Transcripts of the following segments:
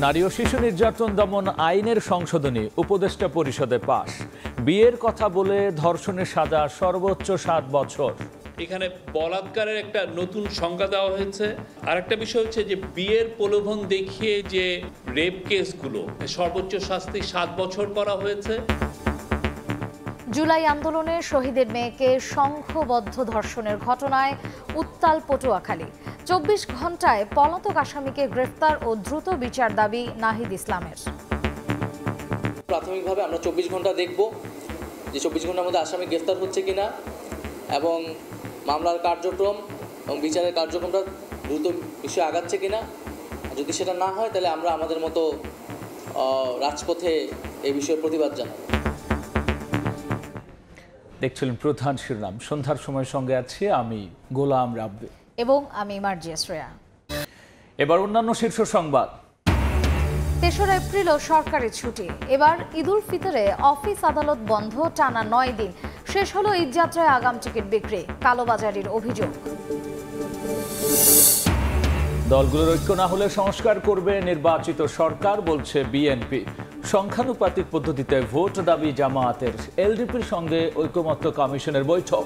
নারী ও শিশু নির্যাতন দমন আইনের সংশোধনী উপদেষ্টা পরিষদে পাস। বিয়ের কথা বলে ধর্ষণের সাজা সর্বোচ্চ 7 বছর। এখানে বলাৎকারের একটা নতুন সংজ্ঞা দেওয়া হয়েছে। আর একটা বিষয় হচ্ছে যে বিয়ের প্রলোভন দেখিয়ে যে রেপ কেসগুলো সর্বোচ্চ শাস্তি 7 বছর করা হয়েছে। জুলাই আন্দোলনে শহীদের মেয়েকে সংঘবদ্ধ ধর্ষণের ঘটনায় উত্তাল পটুয়াখালী। 24 ঘন্টায় পলাতক আসামিকে গ্রেফতার ও দ্রুত বিচার দাবি নাহিদ ইসলামের। প্রাথমিকভাবে আমরা 24 ঘন্টা দেখব যে 24 ঘন্টার মধ্যে আসামি গ্রেফতার হচ্ছে কিনা এবং মামলার কার্যক্রম এবং বিচারের কার্যক্রমটা দ্রুত বিষয়ে আগাচ্ছে কিনা। যদি সেটা না হয় তাহলে আমরা আমাদের মতো রাজপথে এই বিষয়ে প্রতিবাদ জানাব। দেখছিলেন প্রধান শিরোনাম। সন্ধ্যার সময় সঙ্গে আছি আমি গোলাম রাব্বি এবং আমি মার্জিয়া শ্রেয়া। এবার অন্যান্য শীর্ষ সংবাদ। 3রা এপ্রিলও সরকারি ছুটি। এবার ঈদুল ফিতরে অফিস আদালত বন্ধ টানা 9 দিন। শেষ হলো ঈদযাত্রায় আগাম টিকিট বিক্রি। কালোবাজারির অভিযোগ। দলগুলোর ঐক্য না হলে সংস্কার করবে নির্বাচিত সরকার বলছে বিএনপি। সংখ্যানুপাতিক পদ্ধতিতে ভোট দাবি জামায়াতের। এলডিপির সঙ্গে ঐকমত্য কমিশনের বৈঠক।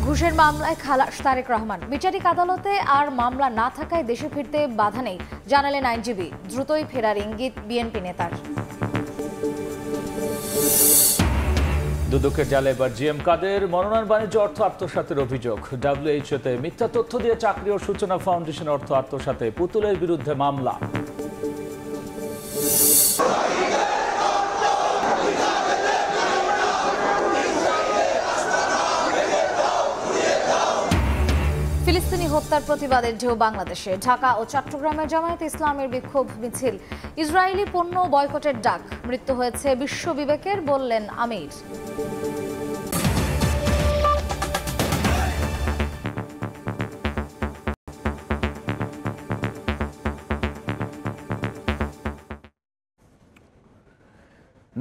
ঘুষের মামলায় খালাস তারেক রহমান। বিচারিক আদালতে আর মামলা না থাকায় দেশে ফিরতে বাধা নেই জানালেন আইনজীবী। দ্রুতই ফেরার ইঙ্গিত বিএনপি নেতার। দুদকের জালে এবার জিএম কাদের। মনোনয়ন বাণিজ্য অর্থ আত্মসাতের অভিযোগ। ডাব্লিউএইচওতে মিথ্যা তথ্য দিয়ে চাকরি ও সূচনা ফাউন্ডেশন অর্থ আত্মসাতে পুতুলের বিরুদ্ধে মামলা। ফিলিস্তিনি হত্যার প্রতিবাদের ঢেউ বাংলাদেশে। ঢাকা ও চট্টগ্রামে জামায়াতে ইসলামের বিক্ষোভ মিছিল। ইসরায়েলি পণ্য বয়কটের ডাক। মৃত্যু হয়েছে বিশ্ব বিবেকের বললেন আমির।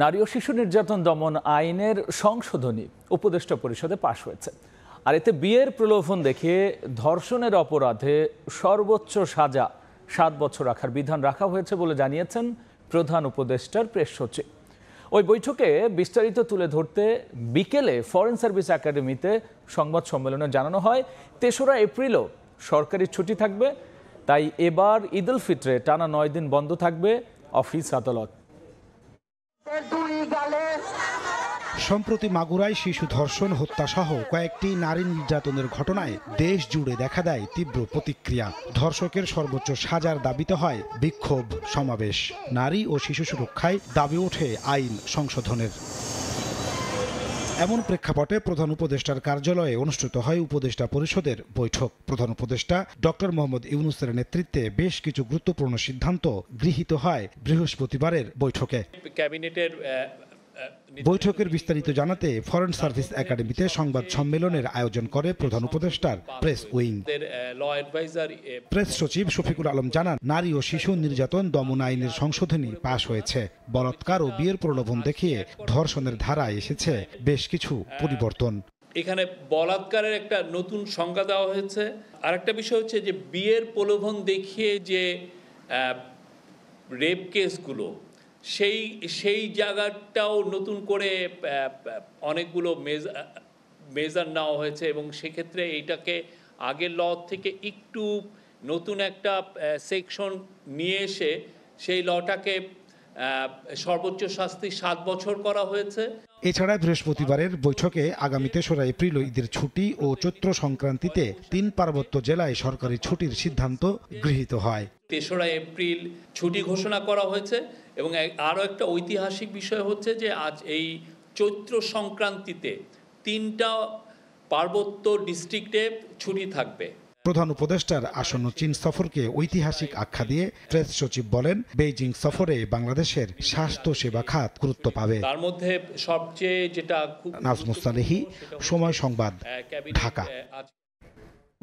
নারী ও শিশু নির্যাতন দমন আইনের সংশোধনী উপদেষ্টা পরিষদে পাশ হয়েছে। আর এতে বিয়ের প্রলোভন দেখিয়ে ধর্ষণের অপরাধে সর্বোচ্চ সাজা 7 বছর রাখার বিধান রাখা হয়েছে বলে জানিয়েছেন প্রধান উপদেষ্টার প্রেস সচিব। ওই বৈঠকে বিস্তারিত তুলে ধরতে বিকেলে ফরেন সার্ভিস একাডেমিতে সংবাদ সম্মেলনে জানানো হয় 3রা এপ্রিলও সরকারি ছুটি থাকবে। তাই এবার ঈদুল ফিতরে টানা 9 দিন বন্ধ থাকবে অফিস আদালত। সম্প্রতি মাগুরায় শিশু ধর্ষণ হত্যা সহ কয়েকটি নারী নির্যাতনের ঘটনায় দেশ জুড়ে দেখা দেয় তীব্র প্রতিক্রিয়া। ধর্ষকের সর্বোচ্চ সাজার দাবিতে হয় বিক্ষোভ সমাবেশ। নারী ও শিশু সুরক্ষায় দাবি ওঠে আইন সংশোধনের। এমন প্রেক্ষাপটে প্রধান উপদেষ্টার কার্যালয়ে অনুষ্ঠিত হয় উপদেষ্টা পরিষদের বৈঠক। প্রধান উপদেষ্টা ডক্টর মোহাম্মদ ইউনূসের নেতৃত্বে বেশ কিছু গুরুত্বপূর্ণ সিদ্ধান্ত গৃহীত হয় বৃহস্পতিবারের বৈঠকে। ক্যাবিনেটের বৈঠকের বিস্তারিত জানাতে ফরেন সার্ভিস একাডেমিতে সংবাদ সম্মেলনের আয়োজন করে প্রধান উপদেষ্টার প্রেস উইং। প্রেস সচিব শফিকুল আলম জানান, নারী ও শিশু নির্যাতন দমন আইনের সংশোধনী পাশ হয়েছে। বলাৎকার ও বিয়ের প্রলোভন দেখিয়ে ধর্ষণের ধারায় এসেছে বেশ কিছু পরিবর্তন। এখানে বলাৎকারের একটা নতুন সংজ্ঞা দেওয়া হয়েছে। আর একটা বিষয় হচ্ছে যে বিয়ের প্রলোভন দেখিয়ে যে রেপ কেসগুলো সেই জায়গাটাও নতুন করে অনেকগুলো মেজার নেওয়া হয়েছে এবং সেক্ষেত্রে এইটাকে আগের ল থেকে একটু নতুন একটা সেকশন নিয়ে এসে সেই লটাকে সর্বোচ্চ শাস্তি 7 বছর করা হয়েছে। এছাড়া বৃহস্পতিবারের বৈঠকে আগামী 3রা এপ্রিল ঈদের ছুটি ও চৈত্র সংক্রান্তিতে 3 পার্বত্য জেলায় সরকারি ছুটির সিদ্ধান্ত গৃহীত হয়। 3রা এপ্রিল ছুটি ঘোষণা করা হয়েছে এবং আরও একটা ঐতিহাসিক বিষয় হচ্ছে যে আজ এই চৈত্র সংক্রান্তিতে 3টা পার্বত্য ডিস্ট্রিক্টে ছুটি থাকবে। প্রধান উপদেষ্টার আসন্ন চীন সফরকে ঐতিহাসিক আখ্যা দিয়ে প্রেস সচিব বলেন, বেইজিং সফরে বাংলাদেশের স্বাস্থ্য সেবা খাত গুরুত্ব পাবে। তার মধ্যে সবচেয়ে যেটা নাজমুস সালেহী, সময় সংবাদ, ঢাকা।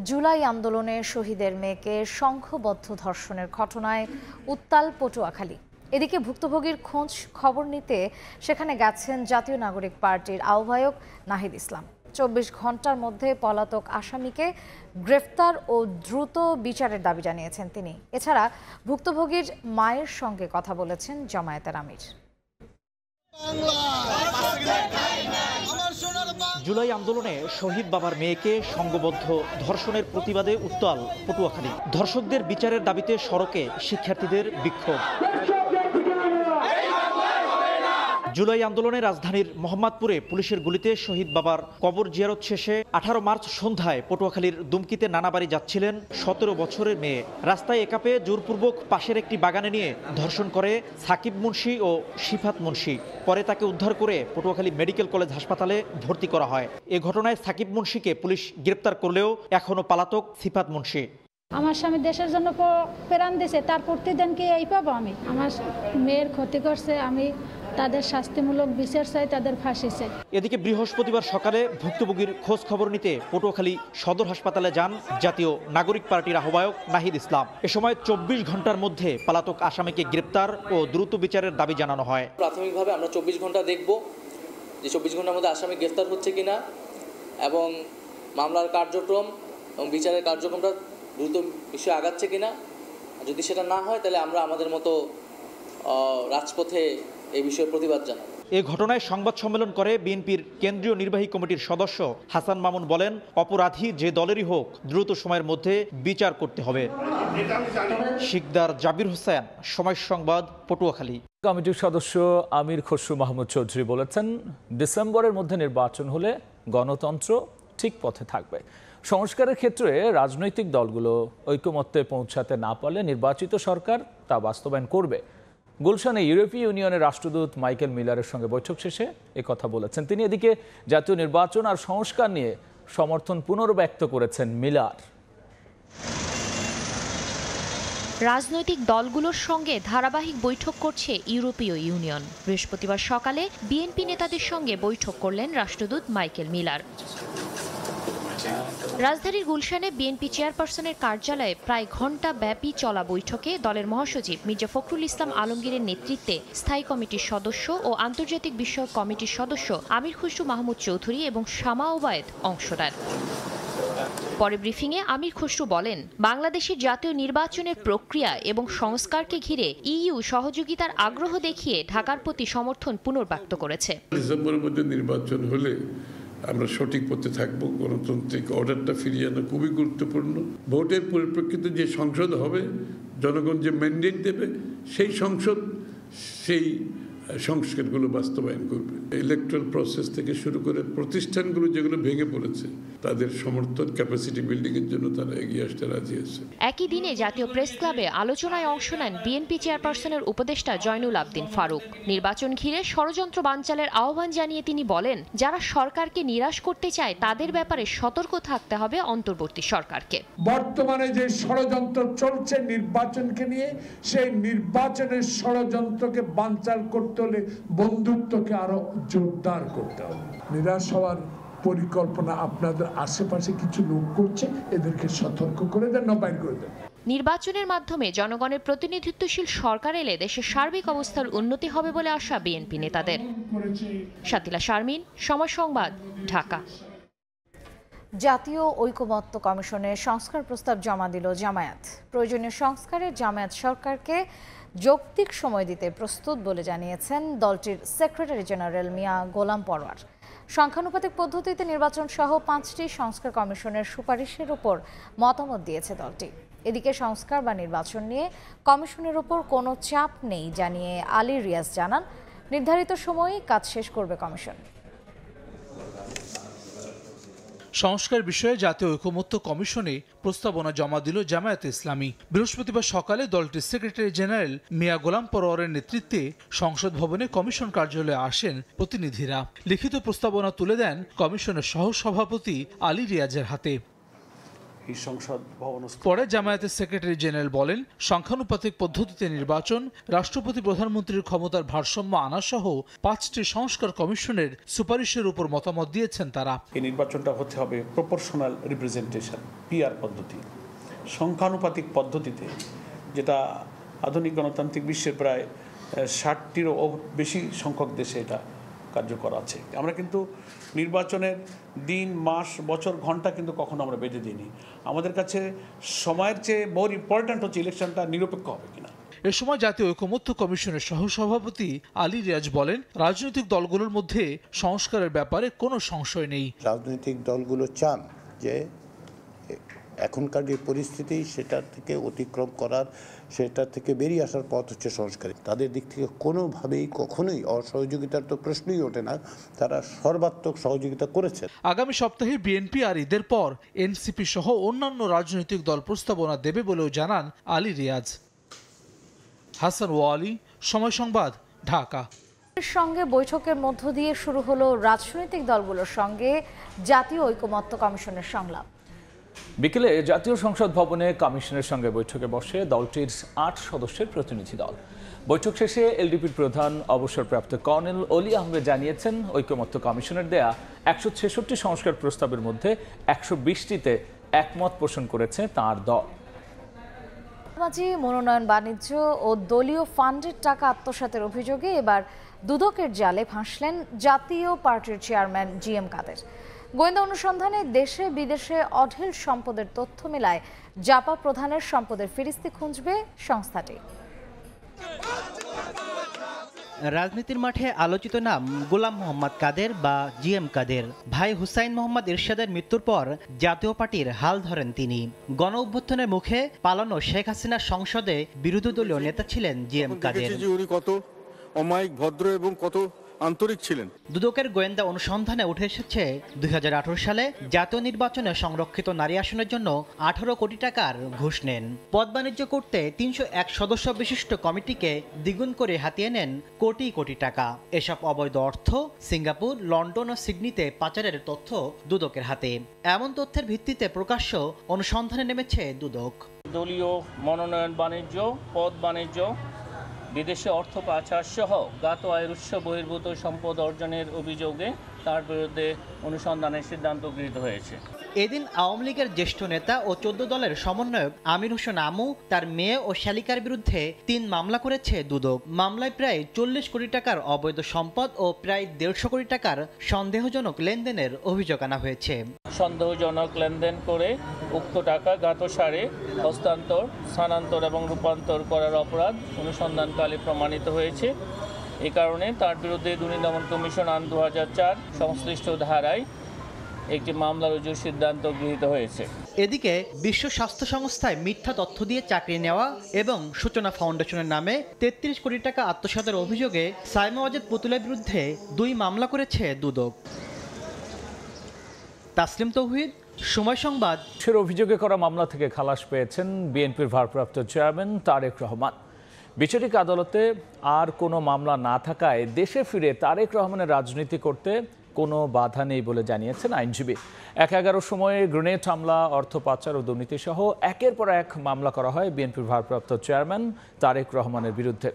জুলাই আন্দোলনে শহীদের মেয়েকে সংঘবদ্ধ ধর্ষণের ঘটনায় উত্তাল পটুয়াখালী। এদিকে ভুক্তভোগীর খোঁজ খবর নিতে সেখানে গেছেন জাতীয় নাগরিক পার্টির আহ্বায়ক নাহিদ ইসলাম। 24 ঘন্টার মধ্যে পলাতক আসামিকে গ্রেফতার ও দ্রুত বিচারের দাবি জানিয়েছেন তিনি। এছাড়া ভুক্তভোগীর মায়ের সঙ্গে কথা বলেছেন জামায়াতের আমির। জুলাই আন্দোলনে শহীদ বাবার মেয়েকে সংঘবদ্ধ ধর্ষণের প্রতিবাদে উত্তাল পটুয়াখালী। ধর্ষকদের বিচারের দাবিতে সড়কে শিক্ষার্থীদের বিক্ষোভ। জুলাই আন্দোলনে রাজধানীর মোহাম্মদপুরে পুলিশের গুলিতে শহীদ বাবার কবর জিয়ারত শেষে 18 মার্চ সন্ধ্যায় পটুয়াখালীর দুমকিতে নানা বাড়ি যাচ্ছিলেন 17 বছরের মেয়ে। রাস্তায় একাপে জোরপূর্বক পাশের একটি বাগানে নিয়ে ধর্ষণ করে সাকিব মুন্সি ও শিফাত মুন্সি। পরে তাকে উদ্ধার করে পটুয়াখালী মেডিকেল কলেজ হাসপাতালে ভর্তি করা হয়। এ ঘটনায় সাকিব মুন্সিকে পুলিশ গ্রেপ্তার করলেও এখনও পলাতক শিফাত মুন্সি। আমার স্বামী দেশের জন্য প্রাণ দিয়েছে, তার প্রতিদান কি এই পাবো? আমি আমার মেয়ের ক্ষতি করছে, আমি তাদের শাস্তিমূলক বিচার চাই, তাদের ফাঁসি চাই। এদিকে বৃহস্পতিবার সকালে ভুক্তভোগীর খোঁজ খবর নিতে পটুয়াখালী সদর হাসপাতালে যান জাতীয় নাগরিক পার্টির আহ্বায়ক নাহিদ ইসলাম। এ সময় 24 ঘন্টার মধ্যে পলাতক আসামিকে গ্রেপ্তার ও দ্রুত বিচারের দাবি জানানো হয়। প্রাথমিকভাবে আমরা 24 ঘন্টা দেখব যে 24 ঘন্টার মধ্যে আসামি গ্রেফতার হচ্ছে কিনা এবং মামলার কার্যক্রম এবং বিচারের কার্যক্রমটা দ্রুত বিষয়ে আগাচ্ছে কিনা। যদি সেটা না হয় তাহলে আমরা আমাদের মতো রাজপথে এই বিষয়ে প্রতিবাদ জানাই। এ ঘটনায় সংবাদ সম্মেলন করে বিএনপির কেন্দ্রীয় নির্বাহী কমিটির সদস্য হাসান মামুন বলেন, অপরাধী যে দলেরই হোক দ্রুত সময়ের মধ্যে বিচার করতে হবে। শিকদার জাবির হোসেন, সময় সংবাদ, পটুয়াখালী। কমিটির সদস্য আমির খসরু মাহমুদ চৌধুরী বলেছেন, ডিসেম্বরের মধ্যে নির্বাচন হলে গণতন্ত্র ঠিক পথে থাকবে। সংস্কারের ক্ষেত্রে রাজনৈতিক দলগুলো ঐকমত্যে পৌঁছাতে না পারলে নির্বাচিত সরকার তা বাস্তবায়ন করবে। গুলশানে ইউরোপীয় ইউনিয়নের রাষ্ট্রদূত মাইকেল মিলারের সঙ্গে বৈঠক শেষে একথা বলেছেন তিনি। এদিকে জাতীয় নির্বাচন আর সংস্কার নিয়ে সমর্থন পুনর্ব্যক্ত করেছেন মিলার। রাজনৈতিক দলগুলোর সঙ্গে ধারাবাহিক বৈঠক করছে ইউরোপীয় ইউনিয়ন। বৃহস্পতিবার সকালে বিএনপি নেতাদের সঙ্গে বৈঠক করলেন রাষ্ট্রদূত মাইকেল মিলার। রাজধানীর গুলশানে বিএনপি চেয়ারপারসনের কার্যালয়ে প্রায় ঘণ্টা ব্যাপী চলা বৈঠকে দলের মহাসচিব মির্জা ফখরুল ইসলাম আলমগীরের নেতৃত্বে স্থায়ী কমিটির সদস্য ও আন্তর্জাতিক বিষয়ক কমিটির সদস্য আমির খসরু মাহমুদ চৌধুরী এবং শামা ওবায়েদ অংশ নেন। পরে ব্রিফিংয়ে আমির খসরু বলেন, বাংলাদেশের জাতীয় নির্বাচনের প্রক্রিয়া এবং সংস্কারকে ঘিরে ইইউ সহযোগিতার আগ্রহ দেখিয়ে ঢাকার প্রতি সমর্থন পুনর্ব্যক্ত করেছে। ডিসেম্বরের মধ্যে নির্বাচন হলে আমরা সঠিক পথে থাকবো। গণতান্ত্রিক অর্ডারটা ফিরিয়ে আনা খুবই গুরুত্বপূর্ণ। ভোটের পরিপ্রেক্ষিতে যে সংসদ হবে, জনগণ যে ম্যান্ডেট দেবে, সেই সংসদ সেই সংস্কারগুলো বাস্তবায়ন করবে। ইলেকট্রাল প্রসেস থেকে শুরু করে প্রতিষ্ঠানগুলো যেগুলো ভেঙে পড়েছে তাদের সমর্থন, ক্যাপাসিটি বিল্ডিংয়ের জন্য তারা এগিয়ে আসতে রাজি আছে। একই দিনে জাতীয় প্রেস ক্লাবে আলোচনায় অংশ নেন বিএনপি চেয়ারপারসনের উপদেষ্টা জয়নুল আবদিন ফারুক। নির্বাচন ঘিরে ষড়যন্ত্র বানচালের আহ্বান জানিয়ে তিনি বলেন, যারা সরকারকে নিরাশ করতে চায় তাদের ব্যাপারে সতর্ক থাকতে হবে অন্তর্বর্তী সরকারকে। বর্তমানে যে ষড়যন্ত্র চলছে নির্বাচনকে নিয়ে, সেই নির্বাচনের ষড়যন্ত্রকে বানচাল করতে হলে বন্ধুত্বকে আরো জোরদার করতে হবে। নিরাশ হওয়ার পরিকল্পনা আপনাদের আশেপাশে কিছু লোক করছে, এদেরকে সতর্ক করে দেন, নবায়ন করে দেন। নির্বাচনের মাধ্যমে জনগণের প্রতিনিধিত্বশীল সরকার এলে দেশের সার্বিক অবস্থার উন্নতি হবে বলে আশা বিএনপি নেতাদের। শাতিলা শারমিন, সময় সংবাদ, ঢাকা। জাতীয় ঐকমত্য কমিশনের সংস্কার প্রস্তাব জমা দিল জামায়াত। প্রয়োজনীয় সংস্কারে জামায়াত সরকারকে যৌক্তিক সময় দিতে প্রস্তুত বলে জানিয়েছেন দলটির সেক্রেটারি জেনারেল মিয়া গোলাম পরোয়ার। সংখ্যানুপাতিক পদ্ধতিতে নির্বাচন সহ 5টি সংস্কার কমিশনের সুপারিশের উপর মতামত দিয়েছে দলটি। এদিকে সংস্কার বা নির্বাচন নিয়ে কমিশনের উপর কোনো চাপ নেই জানিয়ে আলী রিয়াজ জানান, নির্ধারিত সময়ে কাজ শেষ করবে কমিশন। সংস্কার বিষয়ে জাতীয় ঐকমত্য কমিশনে প্রস্তাবনা জমা দিল জামায়াতে ইসলামী। বৃহস্পতিবার সকালে দলটির সেক্রেটারি জেনারেল মিয়া গোলাম পরোয়ারের নেতৃত্বে সংসদ ভবনে কমিশন কার্যালয়ে আসেন প্রতিনিধিরা। লিখিত প্রস্তাবনা তুলে দেন কমিশনের সহসভাপতি আলী রিয়াজের হাতে। পরে জামায়াতের সেক্রেটারি জেনারেল বলেন, সংখ্যানুপাতিক পদ্ধতিতে নির্বাচন, রাষ্ট্রপতি প্রধানমন্ত্রীর ক্ষমতার ভারসাম্য আনা সহ 5টি সংস্কার কমিশনের সুপারিশের উপর মতামত দিয়েছেন তারা। এই নির্বাচনটা হতে হবে প্রপোর্শনাল রিপ্রেজেন্টেশন, পিআর পদ্ধতি, সংখ্যানুপাতিক পদ্ধতিতে, যেটা আধুনিক গণতান্ত্রিক বিশ্বের প্রায় 60টিরও বেশি সংখ্যক দেশে এটা কার্যকর আছে। আমরা কিন্তু নির্বাচনের দিন, মাস, বছর, ঘন্টা কিন্তু কখনো আমরা বেঁধে দিইনি। আমাদের কাছে সময়ের চেয়ে মোর ইম্পর্ট্যান্ট হচ্ছে ইলেকশনটা নিরপেক্ষ হবে কিনা। এ সময় জাতীয় ঐকমত্য কমিশনের সহসভাপতি আলী রিয়াজ বলেন, রাজনৈতিক দলগুলোর মধ্যে সংস্কারের ব্যাপারে কোনো সংশয় নেই। রাজনৈতিক দলগুলো চান যে এখনকার যে পরিস্থিতি সেটা থেকে অতিক্রম করার, সেটা থেকে বেরিয়ে আসার পথ হচ্ছে সংস্কার। তাদের দিক থেকে কোনোভাবেই কখনোই অসহযোগিতার তো প্রশ্নই ওঠে না, তারা সর্বাত্মক সহযোগিতা করেছে। আগামী সপ্তাহে বিএনপি আর ঈদের পর এনসিপি সহ অন্যান্য রাজনৈতিক দল প্রস্তাবনা দেবে বলেও জানান আলী রিয়াজ। হাসান ওয়ালি, সময় সংবাদ, ঢাকা। সঙ্গে বৈঠকের মধ্য দিয়ে শুরু হলো রাজনৈতিক দলগুলোর সঙ্গে জাতীয় ঐকমত্য কমিশনের সংলাপ। বিকেলে জাতীয় সংসদ ভবনে কমিশনের সঙ্গে বৈঠকে বসে দলটির ৮ সদস্যের প্রতিনিধি দল। বৈঠক শেষে এলডিপির প্রধান অবসরপ্রাপ্ত কর্নেল অলি আহমেদ জানিয়েছেন, ঐকমত্য কমিশনের দেয়া ১৬৬ সংস্কার প্রস্তাবের মধ্যে ১২০টিতে একমত পোষণ করেছে তাঁর দল। মনোনয়ন, বাণিজ্য ও দলীয় ফান্ডের টাকা আত্মসাতের অভিযোগে এবার দুদকের জালে ফাঁসলেন জাতীয় পার্টির চেয়ারম্যান জিএম কাদের। গোয়েন্দা অনুসন্ধানে দেশে বিদেশে অঢেল সম্পদের তথ্য মেলায় জাপা প্রধানের সম্পদের ফিরিস্তি খুঁজবে সংস্থাটি। রাজনীতির মাঠে আলোচিত নাম গোলাম মোহাম্মদ কাদের বা জিএম কাদের। ভাই হুসাইন মোহাম্মদ এরশাদের মৃত্যুর পর জাতীয় পার্টির হাল ধরেন তিনি। গণ অভ্যুত্থানের মুখে পালানো শেখ হাসিনার সংসদে বিরোধী দলীয় নেতা ছিলেন জিএম কাদের। কত অমায়িক, ভদ্র এবং কত আন্তরিক ছিলেন। দুদকের গোয়েন্দা অনুসন্ধানে উঠে এসেছে ২০১৮ সালে জাতীয় নির্বাচনে সংরক্ষিত নারী আসনের জন্য ১৮ কোটি টাকার ঘুষ নেন। পদ বাণিজ্য করতে ৩০১ সদস্য বিশিষ্ট কমিটিকে দ্বিগুণ করে হাতিয়ে নেন কোটি কোটি টাকা। এসব অবৈধ অর্থ সিঙ্গাপুর, লন্ডন ও সিডনিতে পাচারের তথ্য দুদকের হাতে। এমন তথ্যের ভিত্তিতে প্রকাশ্য অনুসন্ধানে নেমেছে দুদক। দলীয় মনোনয়ন, বাণিজ্য, পদ বাণিজ্য, বিদেশে অর্থ পাচার সহ জ্ঞাত আয়ের উৎস বহির্ভূত সম্পদ অর্জনের অভিযোগে তার বিরুদ্ধে অনুসন্ধানের সিদ্ধান্ত গৃহীত হয়েছে। এদিন আওয়ামী লীগের জ্যেষ্ঠ নেতা ও ১৪ দলের সমন্বয়ক আমির হোসেন আমু, তার মেয়ে ও শালিকার বিরুদ্ধে ৩ মামলা করেছে দুদক। মামলায় প্রায় ৪০ কোটি টাকার অবৈধ সম্পদ ও প্রায় ১৫০ কোটি টাকার সন্দেহজনক লেনদেনের অভিযোগ আনা হয়েছে। সন্দেহজনক লেনদেন করে উক্ত টাকা জ্ঞাতসারে হস্তান্তর, স্থানান্তর এবং রূপান্তর করার অপরাধ অনুসন্ধানকালে প্রমাণিত হয়েছে। এ কারণে তার বিরুদ্ধে দুর্নীতি দমন কমিশন আইন ২০০৪ সংশ্লিষ্ট ধারায় একটি মামলা রুজুর সিদ্ধান্ত গৃহীত হয়েছে। এদিকে বিশ্ব স্বাস্থ্য সংস্থায় মিথ্যা তথ্য দিয়ে চাকরি নেওয়া এবং সূচনা ফাউন্ডেশনের নামে ৩৩ কোটি টাকা আত্মসাতের অভিযোগে সাইমা ওয়াজেদ পুতুলের বিরুদ্ধে ২ মামলা করেছে দুদক। তাসলিম তৌহিদ, সময় সংবাদ। অভিযোগে করা মামলা থেকে খালাস পেয়েছেন বিএনপির ভারপ্রাপ্ত চেয়ারম্যান তারেক রহমান। বিচারিক আদালতে আর কোনো মামলা না থাকায় দেশে ফিরে তারেক রহমানের রাজনীতি করতে কোনো বাধা নেই বলে জানিয়েছেন আইনজীবী। ১/১১ সময়ে গ্রেনেড হামলা, অর্থ পাচার ও দুর্নীতি সহ একের পর এক মামলা করা হয় বিএনপির ভারপ্রাপ্ত চেয়ারম্যান তারেক রহমানের বিরুদ্ধে।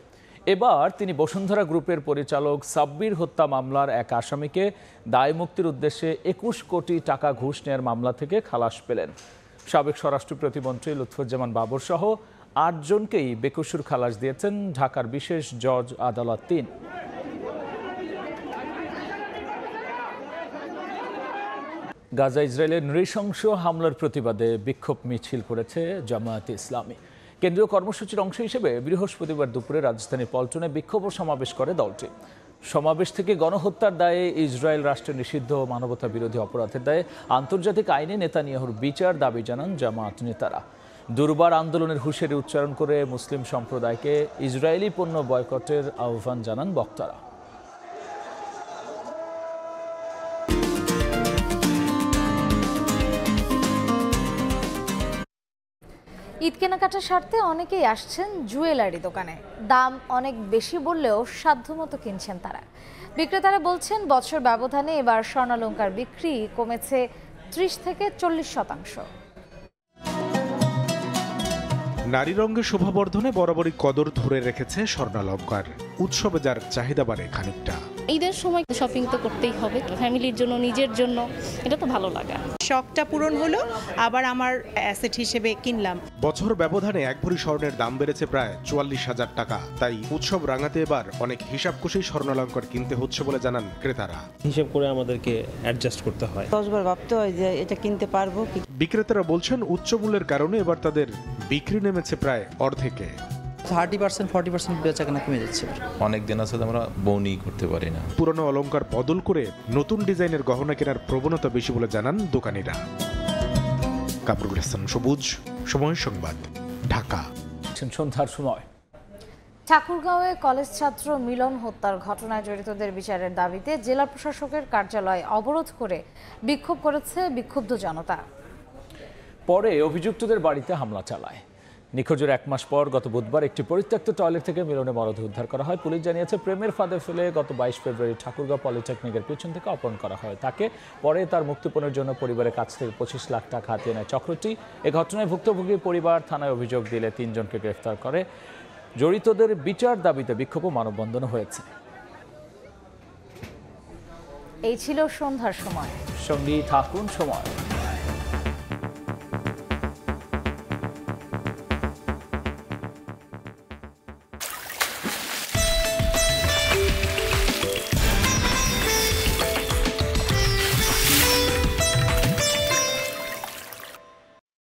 এবার তিনি বসুন্ধরা গ্রুপের পরিচালক সাব্বির হত্যা মামলার এক আসামিকে দায়মুক্তির উদ্দেশ্যে ২১ কোটি টাকা ঘুষ নেওয়ার মামলা থেকে খালাস পেলেন। সাবেক স্বরাষ্ট্র প্রতিমন্ত্রী লুৎফুজ্জামান বাবর সহ ৮ জনকেই বেকসুর খালাস দিয়েছেন ঢাকার বিশেষ জজ আদালত ৩। গাজা ইসরায়েলের নৃশংস হামলার প্রতিবাদে বিক্ষোভ মিছিল করেছে জামায়াতে ইসলামী। কেন্দ্রীয় কর্মসূচির অংশ হিসেবে বৃহস্পতিবার দুপুরে রাজধানী পল্টনে বিক্ষোভ সমাবেশ করে দলটি। সমাবেশ থেকে গণহত্যার দায়ে, ইসরায়েল রাষ্ট্রের নিষিদ্ধ মানবতা বিরোধী অপরাধের দায়ে আন্তর্জাতিক আইনে নেতানিয়াহুর বিচার দাবি জানান জামায়াত নেতারা। দুর্বার আন্দোলনের হুঁশিয়ারি উচ্চারণ করে মুসলিম সম্প্রদায়কে ইসরায়েলি পণ্য বয়কটের আহ্বান জানান বক্তারা। ঈদ কেনাকাটার স্বার্থে অনেকেই আসছেন জুয়েলারি দোকানে। দাম অনেক বেশি বললেও সাধ্যমতো কিনছেন তারা। বিক্রেতারা বলছেন, বছর ব্যবধানে এবার স্বর্ণালংকার বিক্রি কমেছে ৩০ থেকে ৪০%। নারী রঙের শোভাবর্ধনে বরাবরই কদর ধরে রেখেছে স্বর্ণালংকার। উৎসবে যার চাহিদা বাড়ে খানিকটা। ঈদের সময় শপিং তো করতেই হবে, ফ্যামিলির জন্য, নিজের জন্য, এটা তো ভালো লাগা। শখটা পূরণ হলো, আবার আমার অ্যাসেট হিসেবে কিনলাম। বছর ব্যবধানে এক ভরি স্বর্ণের দাম বেড়েছে প্রায় ৪৪,০০০ টাকা। তাই উৎসব রাঙাতে এবার অনেক হিসাব কষেই স্বর্ণালঙ্কার কিনতে হচ্ছে বলে জানান ক্রেতারা। হিসাব করে আমাদেরকে অ্যাডজাস্ট করতে হয়, 10 বার ভাবতে হয় যে এটা কিনতে পারবো কি। বিক্রেতারা বলছেন উচ্চ মূল্যের কারণে এবার তাদের বিক্রি নেমেছে প্রায় অর্ধেকে। 30% 40% বেচাকেনা কমে যাচ্ছে। অনেক দিন আছে আমরা বউনি করতে পারি না। পুরনো অলংকার বদল করে নতুন ডিজাইনের গহনা কেনার প্রবণতা বেশি বলে জানান দোকানিরা। কামরুল হাসান সবুজ, সময় সংবাদ, ঢাকা। সন্ধ্যার সময় ঠাকুরগাঁওয়ে কলেজ ছাত্র মিলন হত্যার ঘটনায় জড়িতদের বিচারের দাবিতে জেলা প্রশাসকের কার্যালয় অবরোধ করে বিক্ষোভ করেছে বিক্ষুব্ধ জনতা। পরে অভিযুক্তদের বাড়িতে হামলা চালায়। নিখোঁজের 1 মাস পর গত বুধবার একটি পরিত্যক্ত টয়লেট থেকে মিলনের মরদেহ উদ্ধার করা হয়। পুলিশ জানিয়েছে, প্রেমের ফাঁদে ফেলে গত 22 ফেব্রুয়ারি ঠাকুরগাঁও পলিটেকনিকের পিছন থেকে অপহরণ করা হয় তাকে। পরে তার মুক্তিপণের জন্য পরিবারের কাছ থেকে 25 লাখ টাকা হাতিয়ে নেয় চক্রটি। এ ঘটনায় ভুক্তভোগী পরিবার থানায় অভিযোগ দিলে 3 জনকে গ্রেফতার করে। জড়িতদের বিচার দাবিতে বিক্ষোভ ও মানববন্ধন হয়েছে। এই ছিল সন্ধ্যার সময়। সঙ্গী থাকুন সময়।